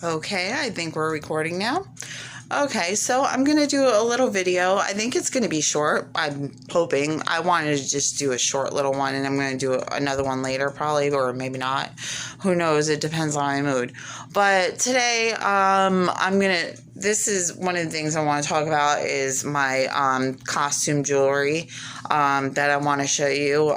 Okay, I think we're recording now. Okay, so I'm going to do a little video. I think it's going to be short. I'm hoping. I wanted to just do a short little one, and I'm going to do another one later probably, or maybe not. Who knows? It depends on my mood. But today, this is one of the things I want to talk about is my costume jewelry that I want to show you.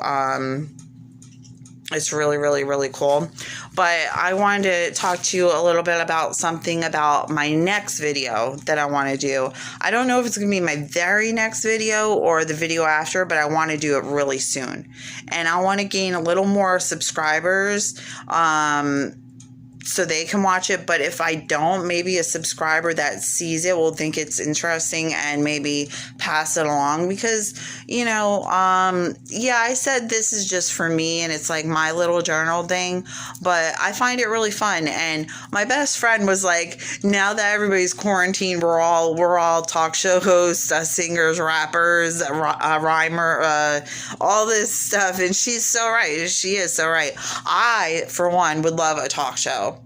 It's really, really, really cool. But I wanted to talk to you a little bit about something about my next video that I want to do. I don't know if it's going to be my very next video or the video after, but I want to do it really soon. And I want to gain a little more subscribers, so they can watch it. But if I don't, maybe a subscriber that sees it will think it's interesting and maybe pass it along, because I said this is just for me and it's like my little journal thing, but I find it really fun. And my best friend was like, now that everybody's quarantined, we're all talk show hosts, singers, rappers, rhymer, all this stuff. And she's so right. She is so right. I, for one, would love a talk show.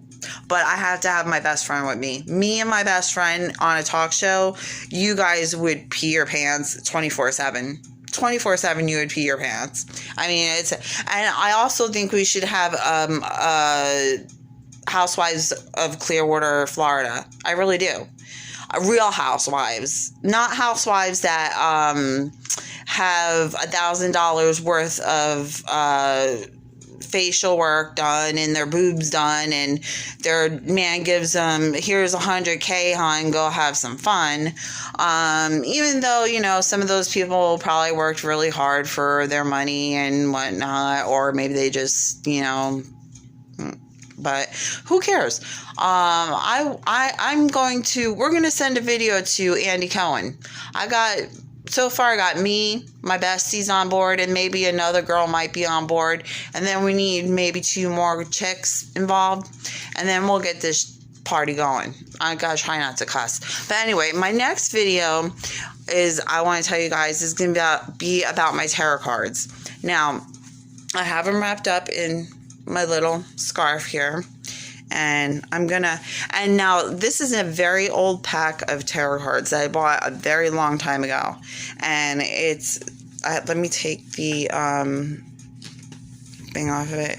But I have to have my best friend with me. Me and my best friend on a talk show, you guys would pee your pants 24/7. 24/7, you would pee your pants. I mean, and I also think we should have Housewives of Clearwater, Florida. I really do. Real housewives, not housewives that have $1,000 worth of facial work done and their boobs done, and their man gives them, here's $100K, hon, go have some fun. Even though, some of those people probably worked really hard for their money and whatnot, or maybe they just, but who cares? We're going to send a video to Andy Cohen. So far, I got me, my besties on board, and maybe another girl might be on board. And then we need maybe 2 more chicks involved. And then we'll get this party going. I gotta try not to cuss. But anyway, my next video I want to tell you guys, is going to be about my tarot cards. Now, I have them wrapped up in my little scarf here. And now this is a very old pack of tarot cards that I bought a very long time ago. And let me take the thing off of it.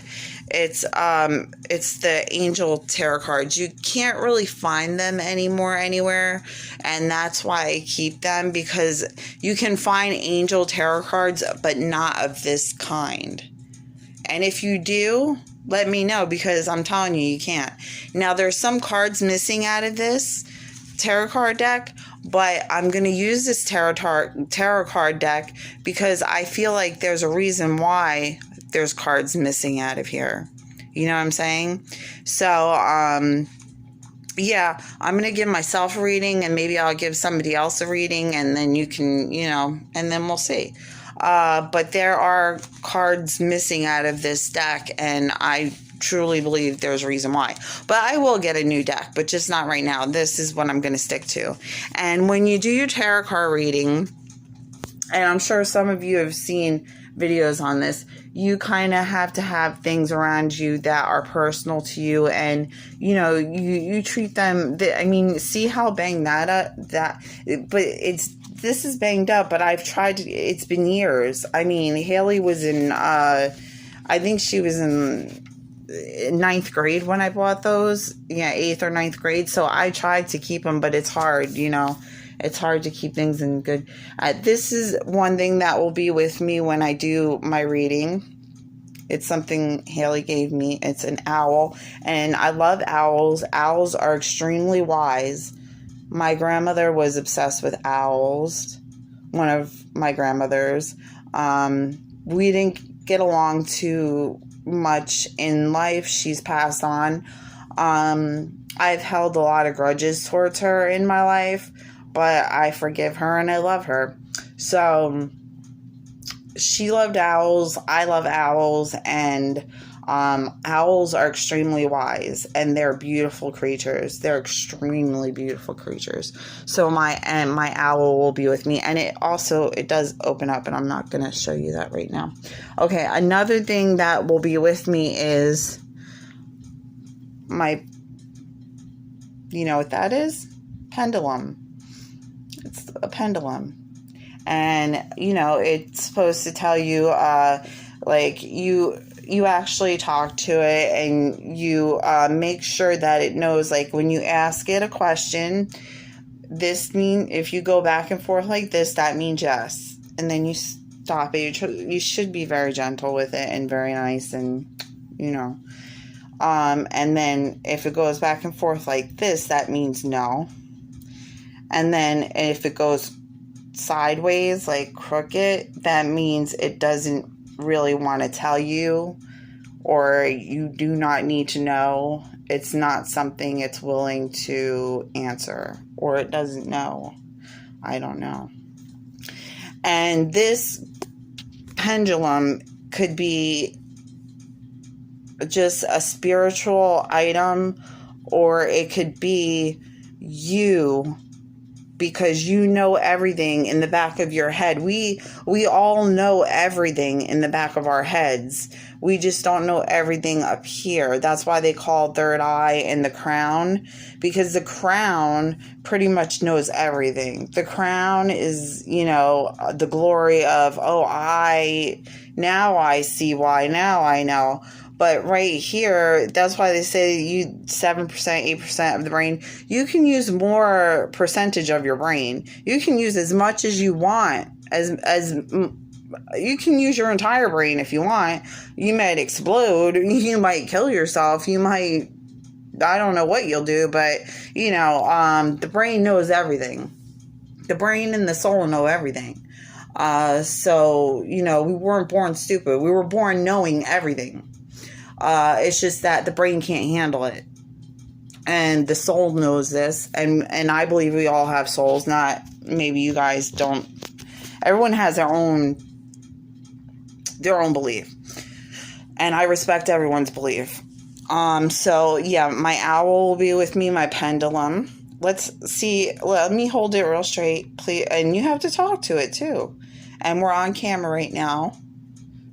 It's the Angel Tarot cards. You can't really find them anymore anywhere. And that's why I keep them, because you can find Angel Tarot cards, but not of this kind. And if you do, let me know, because I'm telling you can't. Now, there's some cards missing out of this tarot card deck, but I'm going to use this tarot card deck because I feel like there's a reason why there's cards missing out of here. You know what I'm saying? So, I'm going to give myself a reading, and maybe I'll give somebody else a reading, and then you can, and then we'll see. But there are cards missing out of this deck, and I truly believe there's a reason why. But I will get a new deck, but just not right now. This is what I'm going to stick to. And when you do your tarot card reading, and I'm sure some of you have seen videos on this, you kind of have to have things around you that are personal to you, and you treat them. See how banged this is banged up, but I've tried to, it's been years. Haley was in, I think she was in 9th grade when I bought those. 8th or 9th grade. So I tried to keep them, but it's hard, it's hard to keep things in good. This is one thing that will be with me when I do my reading. It's something Haley gave me. It's an owl, and I love owls. Owls are extremely wise. My grandmother was obsessed with owls, one of my grandmothers. We didn't get along too much in life. She's passed on. I've held a lot of grudges towards her in my life, but I forgive her and I love her. So she loved owls. I love owls, and owls are extremely wise, and they're beautiful creatures. They're extremely beautiful creatures. So my owl will be with me, and it does open up, and I'm not going to show you that right now. Okay, another thing that will be with me is my You know what that is? Pendulum. It's a pendulum. And, it's supposed to tell you, you actually talk to it, and you make sure that it knows, like, when you ask it a question, if you go back and forth like this, that means yes. And then you stop it. You should be very gentle with it and very nice, and, and then if it goes back and forth like this, that means no. And then if it goes sideways, like crooked, that means it doesn't really want to tell you, or you do not need to know. It's not something it's willing to answer, or it doesn't know. I don't know. And this pendulum could be just a spiritual item, or it could be you, because you know everything in the back of your head. We all know everything in the back of our heads. We just don't know everything up here. That's why they call third eye and the crown, because the crown pretty much knows everything. The crown is, the glory of, now I see why, now I know. But right here, that's why they say 7%, 8% of the brain. You can use more percentage of your brain. You can use as much as you want. You can use your entire brain if you want. You might explode. You might kill yourself. You might, I don't know what you'll do, but the brain knows everything. The brain and the soul know everything. So we weren't born stupid. We were born knowing everything. It's just that the brain can't handle it. And the soul knows this. And I believe we all have souls. Not, maybe you guys don't. Everyone has their own belief. And I respect everyone's belief. So yeah, my owl will be with me, my pendulum. Let's see. Let me hold it real straight, please. And you have to talk to it too. And we're on camera right now.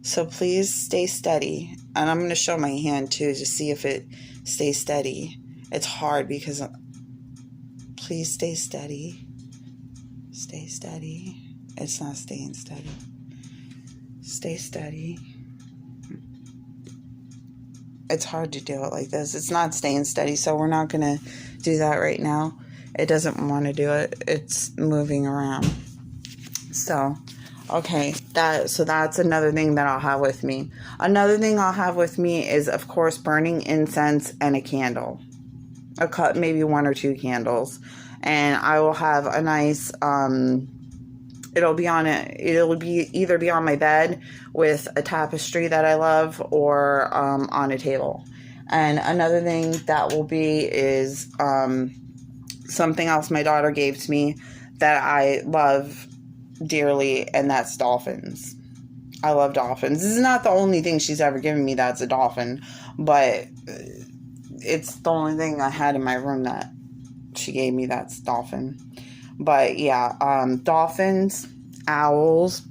So please stay steady. And I'm going to show my hand too to see if it stays steady. It's hard because, please stay steady. Stay steady. It's not staying steady. Stay steady. It's hard to do it like this. It's not staying steady, so we're not going to do that right now. It doesn't want to do it. It's moving around. So... okay, so that's another thing that I'll have with me. Another thing I'll have with me is, of course, burning incense and a candle. Maybe 1 or 2 candles. And I will have a nice, it'll be either be on my bed with a tapestry that I love, or on a table. And another thing that will be is something else my daughter gave to me that I love dearly, and that's dolphins. I love dolphins. This is not the only thing she's ever given me that's a dolphin, but it's the only thing I had in my room that she gave me that's dolphin. But yeah, dolphins, owls,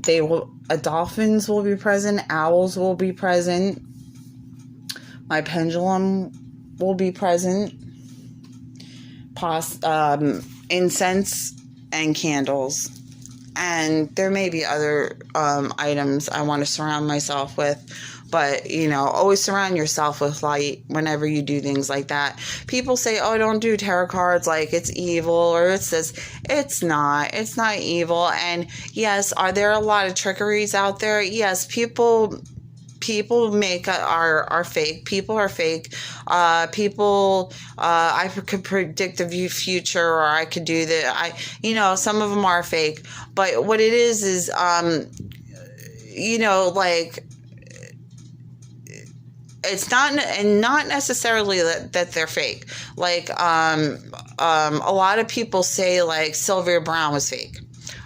dolphins will be present, owls will be present, my pendulum will be present, incense and candles, and there may be other items I want to surround myself with, but always surround yourself with light whenever you do things like that. People say, oh, don't do tarot cards, like it's evil, or it's this. It's not evil. And yes, are there a lot of trickeries out there? Yes, people are fake. People are fake. I could predict the future, or I could do that. Some of them are fake. But what it is it's not necessarily that they're fake. Like, a lot of people say, like, Sylvia Browne was fake.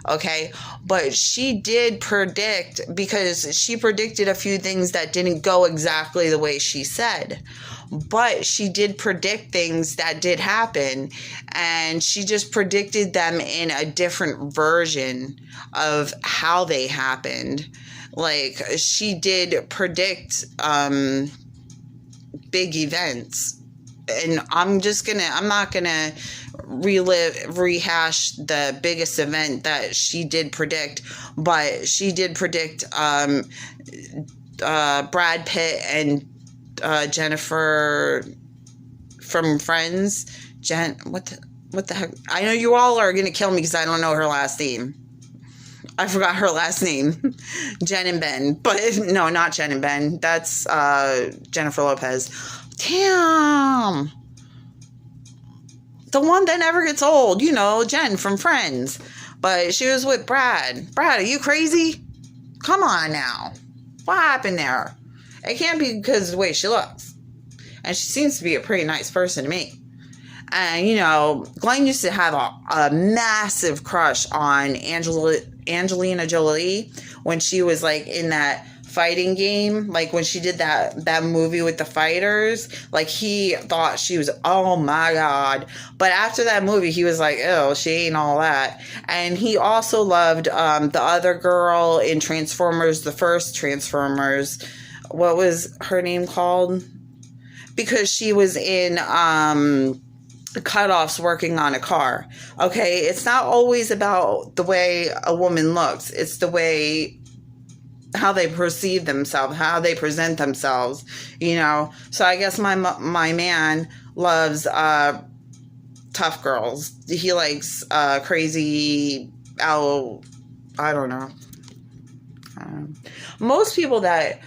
Okay, but she did predict, because she predicted a few things that didn't go exactly the way she said. But she did predict things that did happen, and she just predicted them in a different version of how they happened. Like, she did predict big events, and I'm not gonna rehash the biggest event that she did predict, but she did predict Brad Pitt and Jennifer from Friends. What the heck? I know you all are gonna kill me because I don't know her last name. I forgot her last name. Jen and Ben. But no, not Jen and Ben. That's Jennifer Lopez. Damn. The one that never gets old. You know, Jen from Friends. But she was with Brad. Brad, are you crazy? Come on now. What happened there? It can't be because of the way she looks. And she seems to be a pretty nice person to me. And, you know, Glenn used to have a massive crush on Angelina Jolie when she was, like, in that fighting game. Like, when she did that movie with the fighters. Like, he thought she was, oh, my God. But after that movie, he was like, oh, she ain't all that. And he also loved the other girl in Transformers, the first Transformers. What was her name called? Because she was in Cutoffs working on a car. Okay, it's not always about the way a woman looks. It's the way how they perceive themselves, how they present themselves, you know. So I guess my man loves tough girls. He likes crazy I don't know. Most people that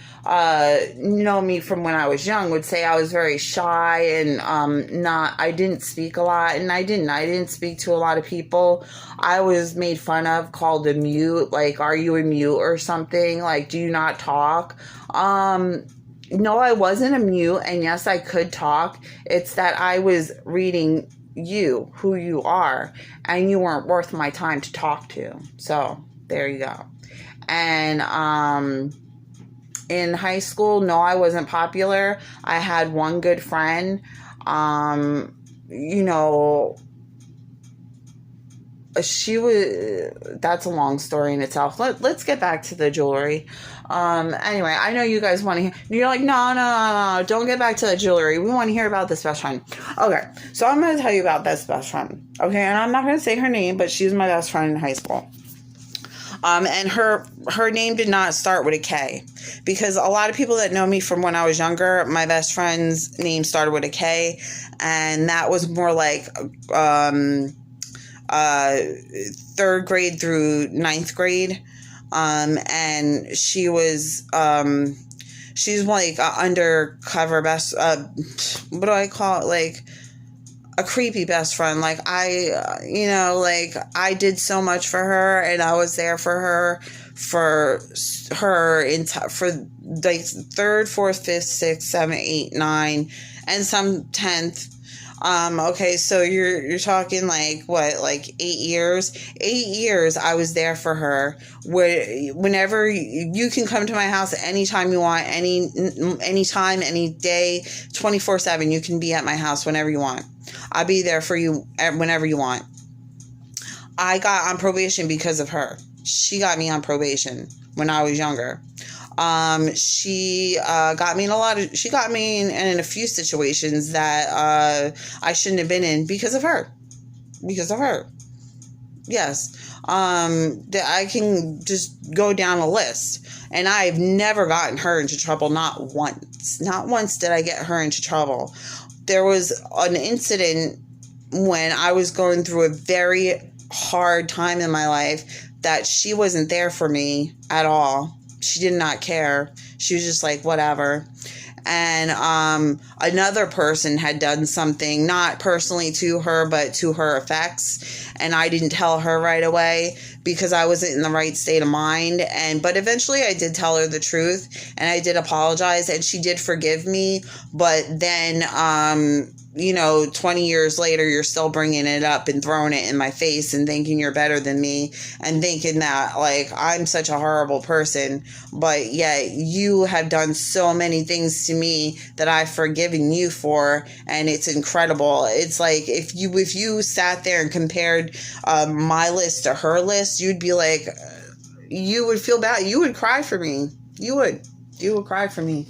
know me from when I was young would say I was very shy and I didn't speak a lot, and I didn't speak to a lot of people. I was made fun of, called a mute, like, are you a mute or something? Like, do you not talk? No, I wasn't a mute, and yes, I could talk. It's that I was reading you, who you are, and you weren't worth my time to talk to. So, there you go. And, in high school, no, I wasn't popular. I had one good friend. You know, that's a long story in itself. Let's get back to the jewelry. Anyway, I know you guys want to hear, you're like, no, don't get back to the jewelry. We want to hear about this best friend. Okay, so I'm going to tell you about this best friend. Okay, and I'm not going to say her name, but she's my best friend in high school. And her name did not start with a K, because a lot of people that know me from when I was younger, my best friend's name started with a K, and that was more like 3rd grade through 9th grade. And she was she's like an undercover best what do I call it, like a creepy best friend. Like, I did so much for her, and I was there for her for like 3rd, 4th, 5th, 6th, 7th, 8th, 9th, and some 10th. Okay, so you're talking like what, like 8 years? 8 years I was there for her. Whenever you can come to my house anytime you want, anytime, any day, 24/7. You can be at my house whenever you want. I'll be there for you whenever you want. I got on probation because of her. She got me on probation when I was younger. She got me in a few situations that I shouldn't have been in because of her. Yes. That I can just go down a list, and I've never gotten her into trouble. Not once did I get her into trouble. There was an incident when I was going through a very hard time in my life that she wasn't there for me at all. She did not care. She was just like, whatever. And another person had done something, not personally to her, but to her effects. And I didn't tell her right away because I wasn't in the right state of mind. But eventually I did tell her the truth, and I did apologize, and she did forgive me. But then, 20 years later, you're still bringing it up and throwing it in my face and thinking you're better than me and thinking that, like, I'm such a horrible person. But yet you have done so many things to me that I've forgiven you for, and it's incredible. It's like if you sat there and compared my list to her list, you'd be like, you would feel bad. You would cry for me. You would cry for me.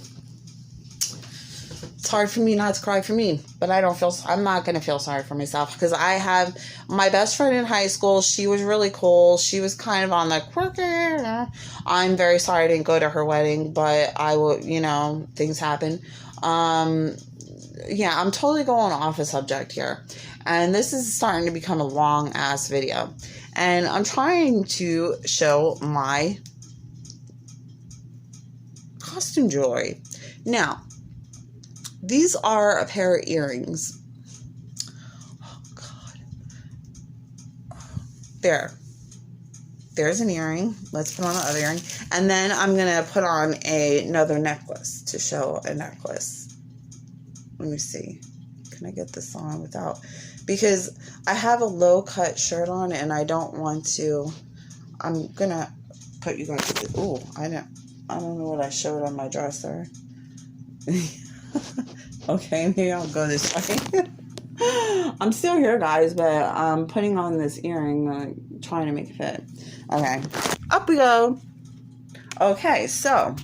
it's hard for me not to cry for me, but I'm not going to feel sorry for myself because I have my best friend in high school. She was really cool. She was kind of on the quirky. I'm very sorry I didn't go to her wedding, but I will, things happen. Yeah, I'm totally going off a subject here. And this is starting to become a long ass video. And I'm trying to show my costume jewelry. Now, these are a pair of earrings. Oh, God. There's an earring. Let's put on the other earring. And then I'm going to put on another necklace to show a necklace. Let me see. Can I get this on without... Because I have a low-cut shirt on and I don't want to... I'm going to put you guys... Ooh, I don't know what I showed on my dresser. Okay, maybe I'll go this way. I'm still here, guys, but I'm putting on this earring, trying to make it fit. Okay, up we go. Okay, so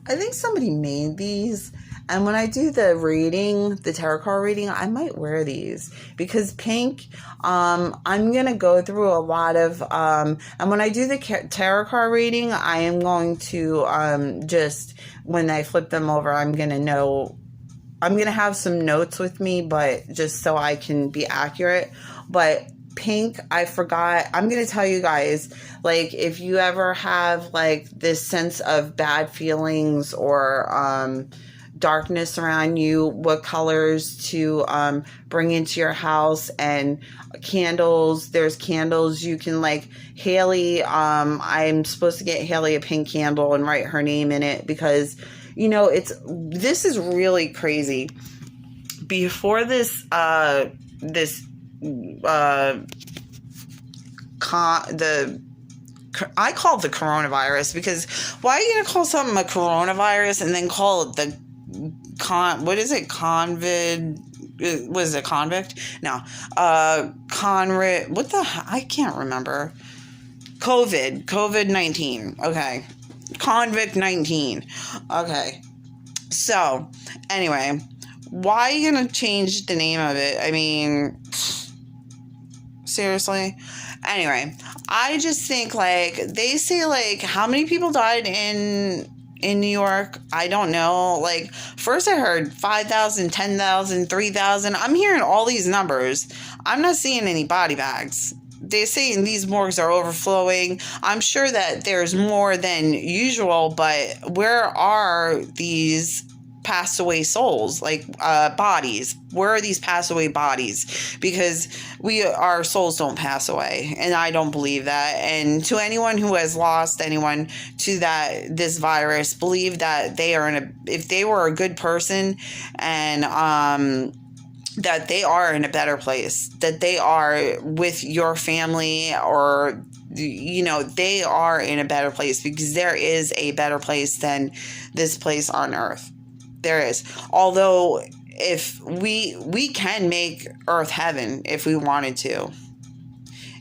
I think somebody made these, and when I do the reading, the tarot card reading, I might wear these because pink. I'm gonna go through a lot of, and when I do the tarot card reading, I am going to just when I flip them over, I'm gonna have some notes with me, but just so I can be accurate. But pink, I forgot. I'm gonna tell you guys, like, if you ever have like this sense of bad feelings or darkness around you, what colors to bring into your house. And candles, there's candles you can, like Haley, I'm supposed to get Haley a pink candle and write her name in it because this is really crazy. Before this I call it the coronavirus because why are you gonna call something a coronavirus and then call it the convict? No. I can't remember. COVID-19. Okay. Convict 19. Okay. So, anyway, why are you going to change the name of it? I mean, seriously? Anyway, I just think, like, they say, like, how many people died in New York? I don't know. Like, first I heard 5,000, 10,000, 3,000. I'm hearing all these numbers. I'm not seeing any body bags. They're saying these morgues are overflowing. I'm sure that there's more than usual, but where are these passed away souls, like bodies? Where are these passed away bodies? Because our souls don't pass away, and I don't believe that. And to anyone who has lost anyone to this virus, believe that if they were a good person and that they are in a better place, that they are with your family, or they are in a better place, because there is a better place than this place on earth. There is. Although if we can make earth heaven if we wanted to.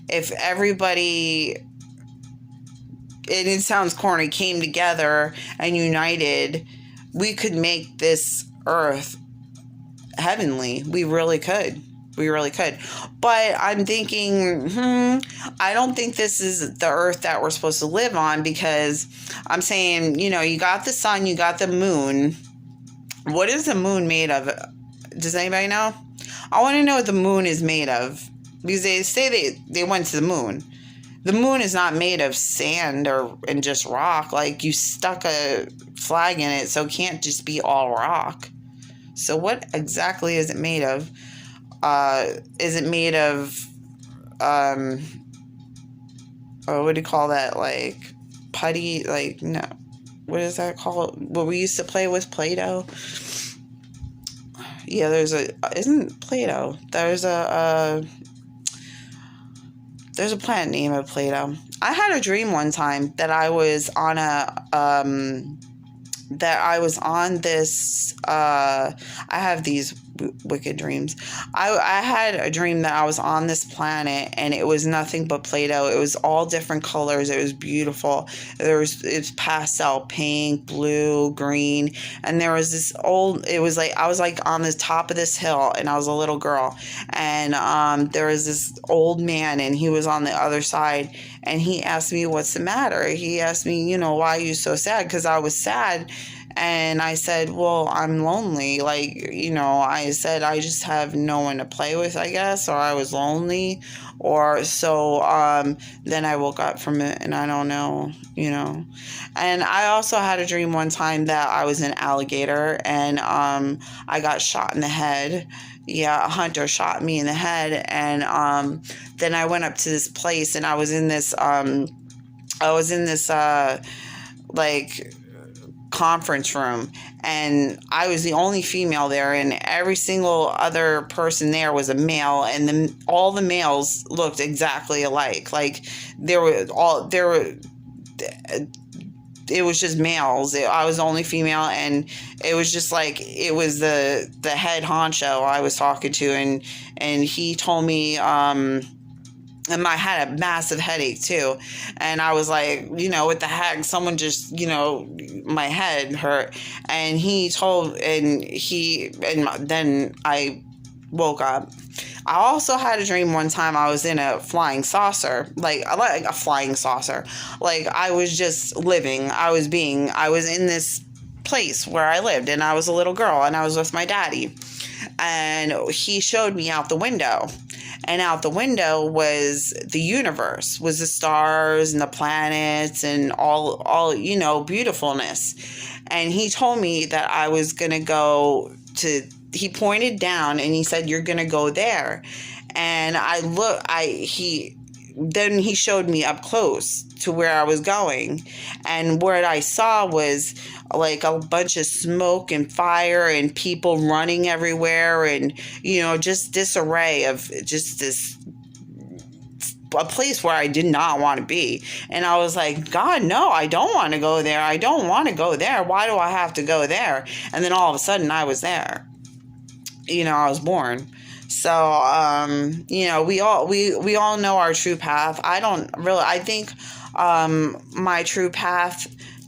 If everybody, and it sounds corny, came together and united, we could make this earth heavenly. We really could. But I'm thinking, I don't think this is the earth that we're supposed to live on, because I'm saying, you got the sun, you got the moon. What is the moon made of? Does anybody know? I want to know what the moon is made of, because they say they went to the moon. The moon is not made of sand and just rock. Like, you stuck a flag in it, so it can't just be all rock. So what exactly is it made of? Is it made of, what do you call that? Like, putty? Like, no. What is that called? What we used to play with, Play-Doh? Yeah, isn't Play-Doh? There's a plant name of Play-Doh. I had a dream one time that I was on this, I have these wicked dreams. I had a dream that I was on this planet and it was nothing but Play-Doh. It was all different colors. It was beautiful. It's pastel pink, blue, green, and there was this old. It was like I was like on the top of this hill, and I was a little girl, and there was this old man, and he was on the other side, and he asked me, "What's the matter?" He asked me, "Why are you so sad?" Because I was sad. And I said, well, I'm lonely. I said, I just have no one to play with, I guess, or I was lonely. Or so then I woke up from it and I don't know. And I also had a dream one time that I was an alligator and I got shot in the head. Yeah, a hunter shot me in the head. And then I went up to this place and I was in this, conference room, and I was the only female there, and every single other person there was a male, and all the males looked exactly alike. Like it was just males. I was the only female, and it was just like it was the head honcho I was talking to, and he told me and I had a massive headache too. And I was like, what the heck? Someone just, my head hurt. And then I woke up. I also had a dream one time I was in a flying saucer, like a flying saucer. Like I was just living. I was in this place where I lived, and I was a little girl, and I was with my daddy. And he showed me out the window. And out the window was the universe, was the stars and the planets and all beautifulness. And he told me that I was going to go to, he pointed down and he said, you're going to go there. And then he showed me up close to where I was going. And what I saw was like a bunch of smoke and fire and people running everywhere, and just disarray of just a place where I did not want to be. And I was like, God, no, I don't want to go there. I don't want to go there. Why do I have to go there? And then all of a sudden I was there. I was born. So, we all know our true path. I think my true path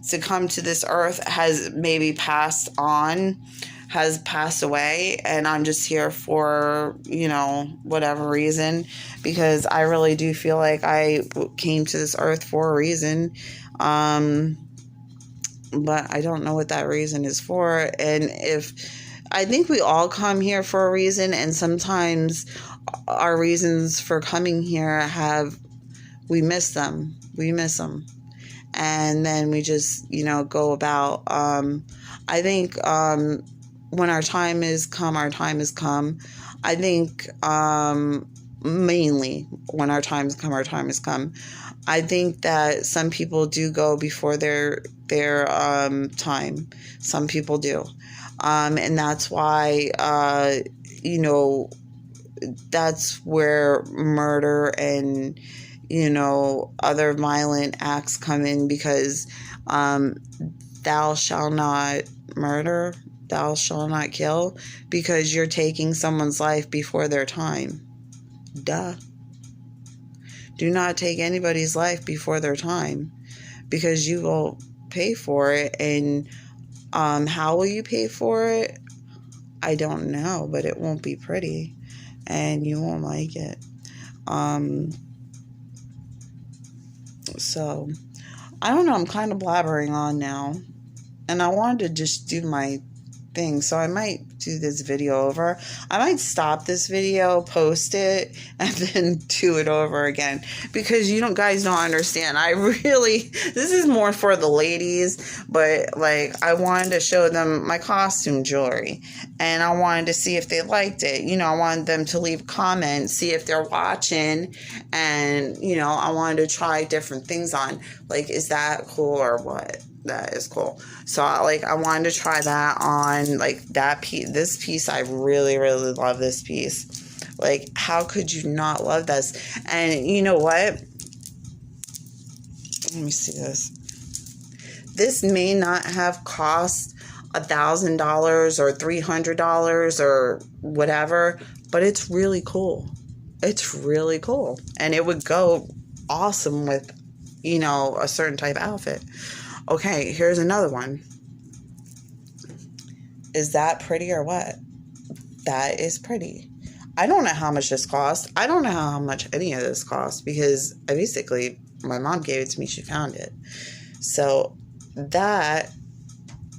to come to this earth has maybe passed away, and I'm just here for, whatever reason, because I really do feel like I came to this earth for a reason. But I don't know what that reason is for. And I think we all come here for a reason, and sometimes our reasons for coming here we miss them. And then we just, go about, I think, when our time has come, our time has come. I think, mainly when our time has come, our time has come. I think that some people do go before their time. Some people do. And that's why, that's where murder and, other violent acts come in, because thou shalt not murder, thou shalt not kill, because you're taking someone's life before their time. Duh. Do not take anybody's life before their time, because you will pay for it. And how will you pay for it? I don't know, but it won't be pretty, and you won't like it. So, I don't know, I'm kind of blabbering on now, and I wanted to just do my thing, so I might do this video over. I might stop this video, post it, and then do it over again, because guys don't understand. This is more for the ladies, but I wanted to show them my costume jewelry, and I wanted to see if they liked it. I wanted them to leave comments, see if they're watching, and I wanted to try different things on, is that cool or what? That is cool. So I wanted to try that on that piece. This piece, I really, really love this piece. How could you not love this? And you know what? Let me see this. This may not have cost $1,000 or $300 or whatever, but it's really cool. It's really cool. And it would go awesome with, a certain type of outfit. Okay, here's another one. Is that pretty or what? That is pretty. I don't know how much this cost. I don't know how much any of this cost because my mom gave it to me. She found it. So that